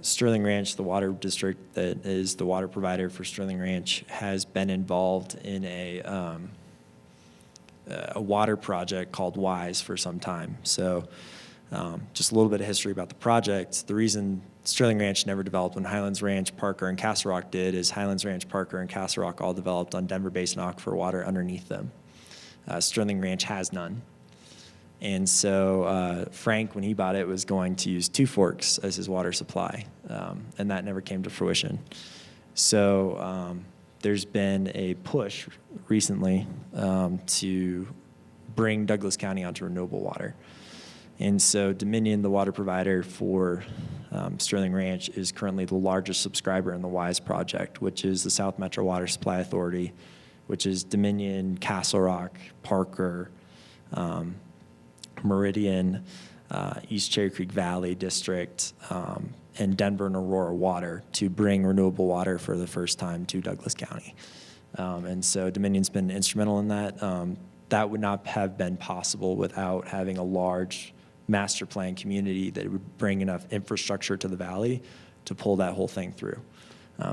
Sterling Ranch, the water district that is the water provider for Sterling Ranch, has been involved in a water project called WISE for some time. So, just a little bit of history about the project. The reason Sterling Ranch never developed when Highlands Ranch, Parker, and Castle Rock did is Highlands Ranch, Parker, and Castle Rock all developed on Denver Basin aquifer water underneath them. Sterling Ranch has none. And so Frank, when he bought it, was going to use Two Forks as his water supply, and that never came to fruition. So there's been a push recently to bring Douglas County onto renewable water. And so Dominion, the water provider for Sterling Ranch, is currently the largest subscriber in the WISE project, which is the South Metro Water Supply Authority, which is Dominion, Castle Rock, Parker, Meridian, East Cherry Creek Valley District, and Denver and Aurora Water to bring renewable water for the first time to Douglas County. And so Dominion's been instrumental in that. That would not have been possible without having a large master plan community that would bring enough infrastructure to the valley to pull that whole thing through.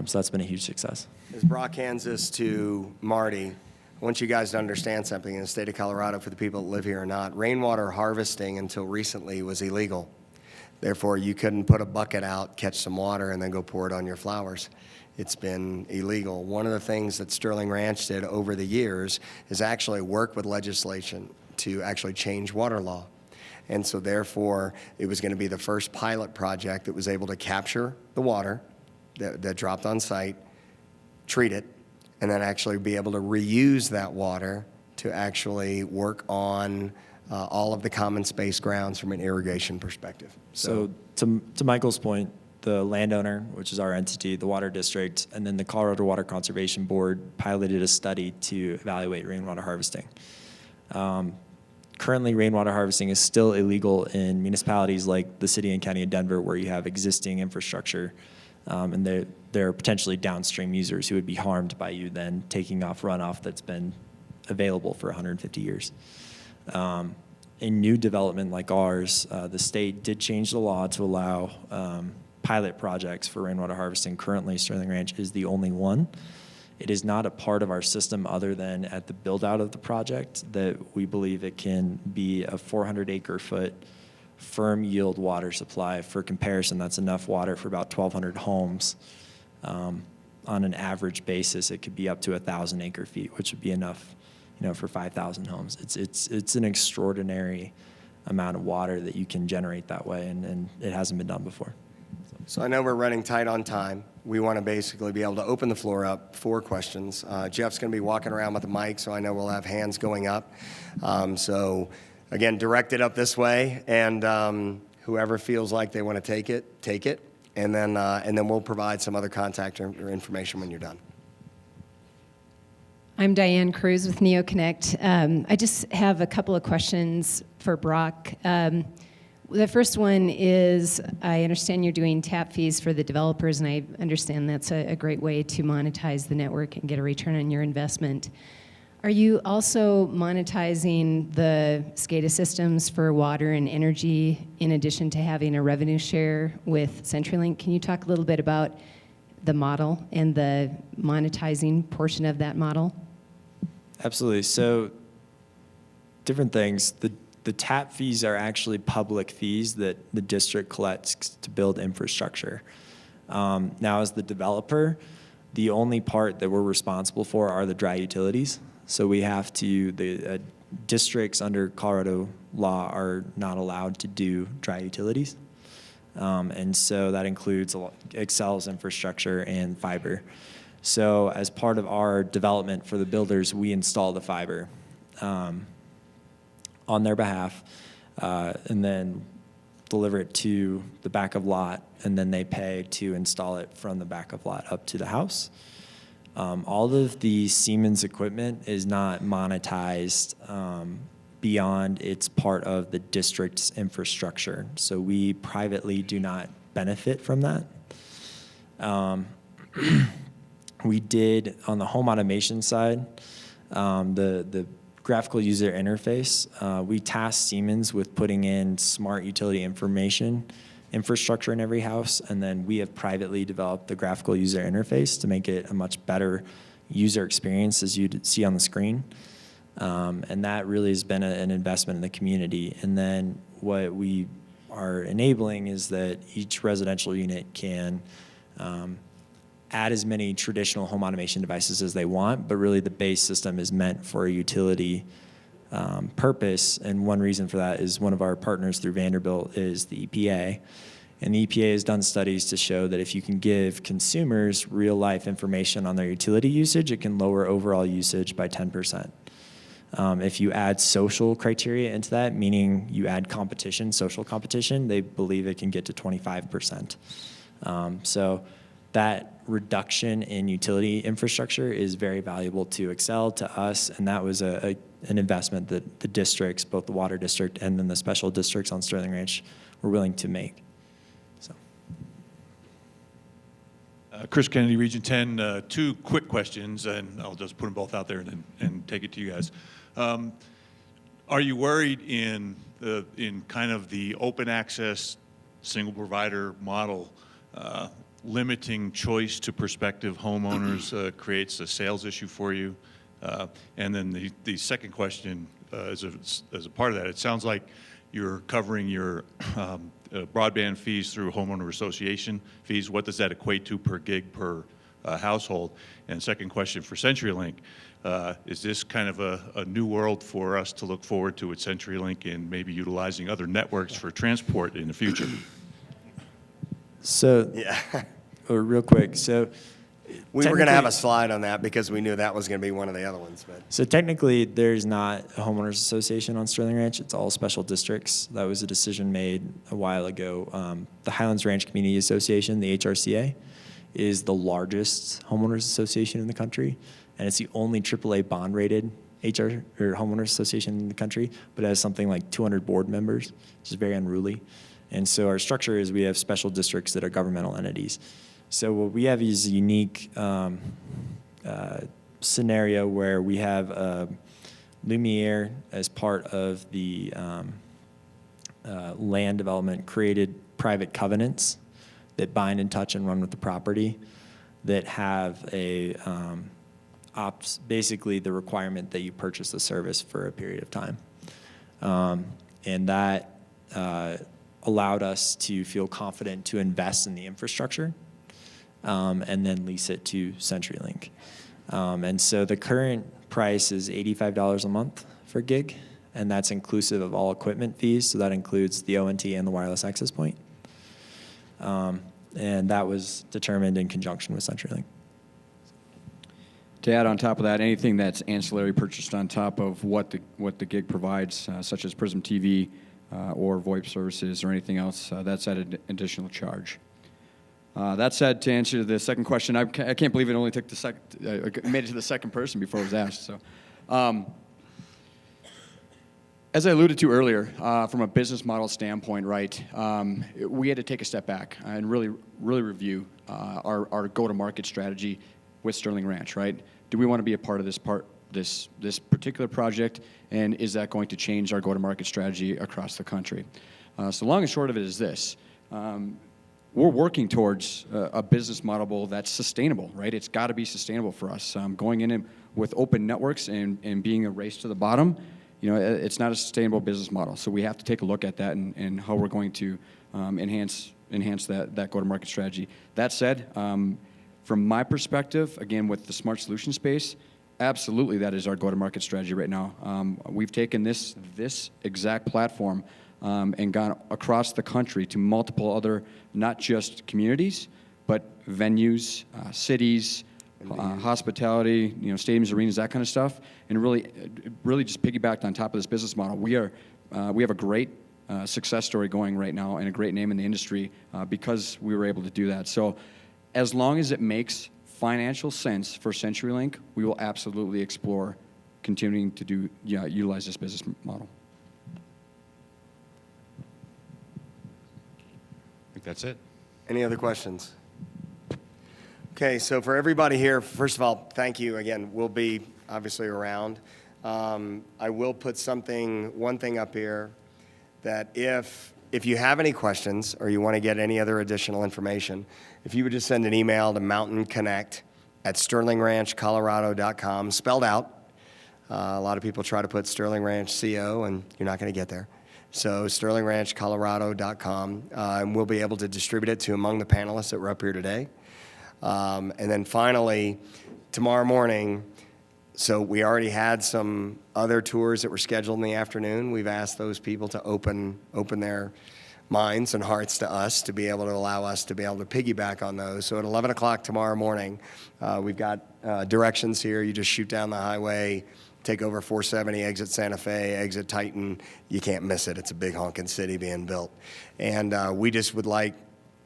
So that's been a huge success. As Brock hands this to Marty, I want you guys to understand something in the state of Colorado, for the people that live here or not. Rainwater harvesting until recently was illegal. Therefore, you couldn't put a bucket out, catch some water, and then go pour it on your flowers. It's been illegal. One of the things that Sterling Ranch did over the years is actually work with legislation to actually change water law. And so therefore, it was going to be the first pilot project that was able to capture the water that dropped on site, treat it, and then actually be able to reuse that water to actually work on all of the common space grounds from an irrigation perspective. So to Michael's point, the landowner, which is our entity, the water district, and then the Colorado Water Conservation Board piloted a study to evaluate rainwater harvesting. Currently, rainwater harvesting is still illegal in municipalities like the city and county of Denver, where you have existing infrastructure, and there are potentially downstream users who would be harmed by you then taking off runoff that's been available for 150 years. In new development like ours, the state did change the law to allow pilot projects for rainwater harvesting. Currently, Sterling Ranch is the only one. It is not a part of our system other than at the build-out of the project that we believe it can be a 400 acre-foot firm yield water supply. For comparison, that's enough water for about 1,200 homes. On an average basis, it could be up to 1,000 acre-feet, which would be enough, for 5,000 homes. It's an extraordinary amount of water that you can generate that way, and it hasn't been done before. So I know we're running tight on time. We want to basically be able to open the floor up for questions. Jeff's going to be walking around with a mic, so I know we'll have hands going up. So again, direct it up this way, and whoever feels like they want to take it, and then we'll provide some other contact or information when you're done. I'm Diane Cruz with NeoConnect. I just have a couple of questions for Brock. The first one is, I understand you're doing tap fees for the developers, and I understand that's a great way to monetize the network and get a return on your investment. Are you also monetizing the SCADA systems for water and energy in addition to having a revenue share with CenturyLink? Can you talk a little bit about the model and the monetizing portion of that model? Absolutely. So different things. The tap fees are actually public fees that the district collects to build infrastructure. Now, as the developer, the only part that we're responsible for are the dry utilities. So we have to, the districts under Colorado law are not allowed to do dry utilities. And so that includes Xcel's infrastructure and fiber. So as part of our development for the builders, we install the fiber on their behalf, and then deliver it to the back of lot, and then they pay to install it from the back of lot up to the house. All of the Siemens equipment is not monetized beyond its part of the district's infrastructure. So we privately do not benefit from that. We did, on the home automation side, the graphical user interface, we tasked Siemens with putting in smart utility information infrastructure in every house, and then we have privately developed the graphical user interface to make it a much better user experience, as you'd see on the screen. And that really has been an investment in the community. And then what we are enabling is that each residential unit can add as many traditional home automation devices as they want, but really the base system is meant for a utility purpose. And one reason for that is one of our partners through Vanderbilt is the EPA. And the EPA has done studies to show that if you can give consumers real-life information on their utility usage, it can lower overall usage by 10%. If you add social criteria into that, meaning you add competition, social competition, they believe it can get to 25%. So that reduction in utility infrastructure is very valuable to Xcel, to us, and that was an investment that the districts, both the water district and then the special districts on Sterling Ranch, were willing to make. So, Chris Kennedy, Region 10. Two quick questions, and I'll just put them both out there and take it to you guys. Are you worried in kind of the open access single provider model, limiting choice to prospective homeowners creates a sales issue for you? And then the second question, as a part of that, it sounds like you're covering your broadband fees through homeowner association fees. What does that equate to per gig per household? And second question for CenturyLink, is this kind of a new world for us to look forward to at CenturyLink and maybe utilizing other networks for transport in the future? So Yeah. real quick, so We were going to have a slide on that because we knew that was going to be one of the other ones. But So technically, there's not a homeowners association on Sterling Ranch. It's all special districts. That was a decision made a while ago. The Highlands Ranch Community Association, the HRCA, is the largest homeowners association in the country, and it's the only AAA bond-rated homeowners association in the country, but it has something like 200 board members, which is very unruly. And so our structure is we have special districts that are governmental entities. So what we have is a unique scenario where we have Lumiere as part of the land development created private covenants that bind and touch and run with the property that have a basically the requirement that you purchase the service for a period of time. And that allowed us to feel confident to invest in the infrastructure and then lease it to CenturyLink. And so the current price is $85 a month for gig, and that's inclusive of all equipment fees, so that includes the ONT and the wireless access point. And that was determined in conjunction with CenturyLink. To add on top of that, anything that's ancillary purchased on top of what the gig provides, such as Prism TV or VoIP services or anything else, that's at an additional charge. That said, to answer the second question, I can't believe it only took made it to the second person before it was asked. So, As I alluded to earlier, from a business model standpoint, right, we had to take a step back and really review our go-to-market strategy with Sterling Ranch, right? Do we want to be a part of this particular project, and is that going to change our go-to-market strategy across the country? So long and short of it is this. We're working towards a business model that's sustainable, right? It's got to be sustainable for us. Going in with open networks and being a race to the bottom, it's not a sustainable business model. So we have to take a look at that and how we're going to enhance that go-to-market strategy. That said, from my perspective, again, with the smart solution space, absolutely that is our go-to-market strategy right now. We've taken this exact platform and gone across the country to multiple other, not just communities, but venues, cities, hospitality, stadiums, arenas, that kind of stuff, and really just piggybacked on top of this business model. We have a great success story going right now and a great name in the industry because we were able to do that. So as long as it makes financial sense for CenturyLink, we will absolutely explore continuing to utilize this business model. I think that's it. Any other questions? Okay, so for everybody here, first of all, thank you again. We'll be obviously around. I will put one thing up here, that if you have any questions or you want to get any other additional information, if you would just send an email to mountainConnect@SterlingRanchColorado.com, spelled out. A lot of people try to put Sterling Ranch CO, and you're not going to get there. So SterlingRanchColorado.com, and we'll be able to distribute it to among the panelists that were up here today. And then finally, tomorrow morning, so we already had some other tours that were scheduled in the afternoon. We've asked those people to open their minds and hearts to us to be able to allow us to be able to piggyback on those. So at 11 o'clock tomorrow morning, we've got directions here. You just shoot down the highway, take over 470, exit Santa Fe, exit Titan. You can't miss it. It's a big honking city being built. And we just would like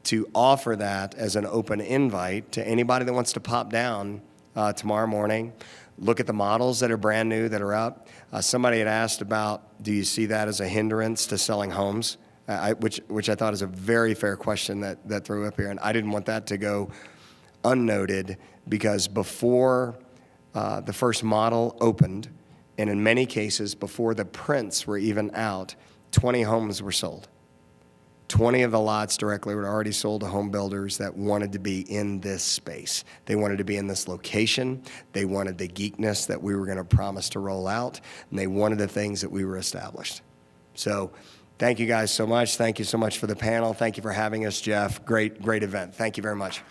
to offer that as an open invite to anybody that wants to pop down tomorrow morning, look at the models that are brand new that are up. Somebody had asked about, do you see that as a hindrance to selling homes? Which I thought is a very fair question that threw up here, and I didn't want that to go unnoted, because before the first model opened, and in many cases before the prints were even out, 20 homes were sold. 20 of the lots directly were already sold to home builders that wanted to be in this space. They wanted to be in this location. They wanted the geekness that we were going to promise to roll out, and they wanted the things that we were established. So thank you guys so much. Thank you so much for the panel. Thank you for having us, Jeff. Great event. Thank you very much.